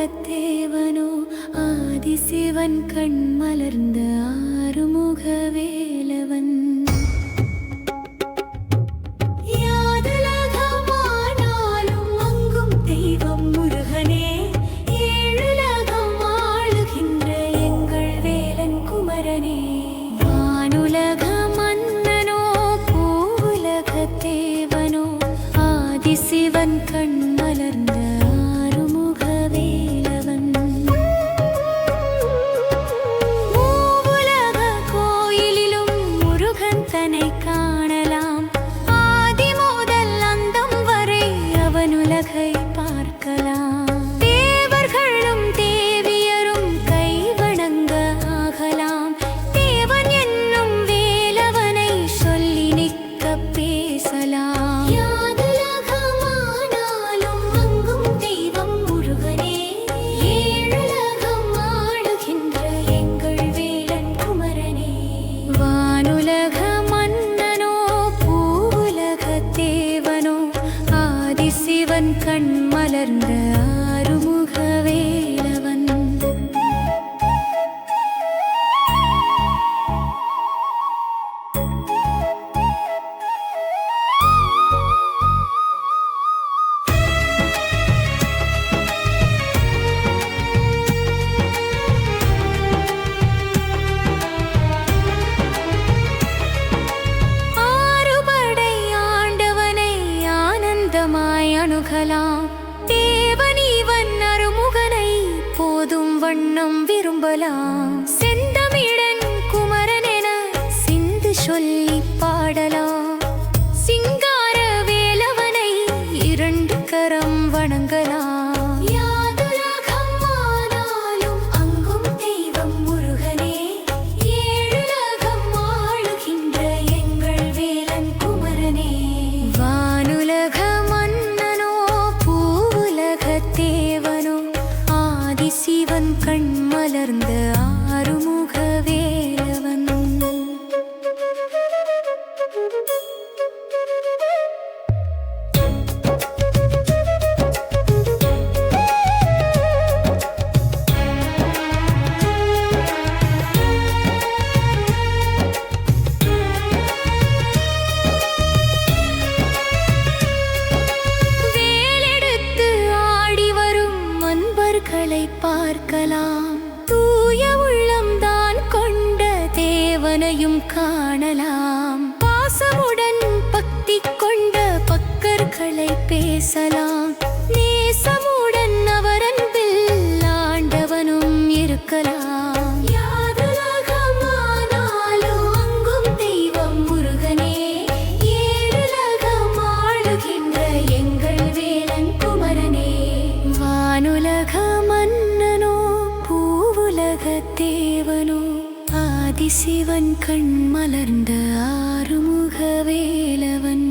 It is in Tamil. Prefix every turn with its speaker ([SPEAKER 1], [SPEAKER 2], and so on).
[SPEAKER 1] பூவுலகத்தேவனோ ஆதிசிவன் கண் மலர்ந்த ஆறுமுக வேலவன். யாதுலகமானாலும் அங்கும் தெய்வம் முருகனே, ஏழுலகம் ஆளுகின்ற எங்கள் வேலன் குமரனே. வானுலக மன்னனோ பூவுலகத்தேவனோ ஆதிசிவன் கண் மலர்ந்த ஆறுமுக வேலவன். மூவுலக கோயிலிலும் முருகன் தன்னை காணலாம். ஆதி முதல் அந்தம் வரை அவனுலகை பார்க்கலாம். தேவர்களும் தேவியரும் கை வணங்க ஆகலாம். தேவன் என்னும் வேலவனை சொல்லி நிற்க பேசலாம். சிவன் கண் மலர்ந்த ஆறுமுக வேலவன். அணுகலாம். தேவனீவன் அருமுகனை போதும் வண்ணம் விரும்பலாம். செந்தமிழன் குமரன் என சிந்து சொல்லி பாடலாம். சிங்கார வேலவனை இரண்டு கரம் வணங்கலாம். சிவன் கண் மலர்ந்த ஆறுமுக வேலவன். பார்க்கலாம். தூய உள்ளம் தான் கொண்ட தேவனையும் காணலாம். பாசமுடன் பக்தி கொண்ட பக்கர்களை பேசலாம். நேசமுடன் அவரன்பில் ஆண்டவனும் இருக்கலாம். யாதுலகமானாலும் அங்கும் தெய்வம் முருகனே, ஏழுலகம் ஆளுகின்ற எங்கள் வேலன் குமரனே. வானுலக தேவனோ ஆதிசிவன் கண் மலர்ந்த ஆறுமுக வேலவன்.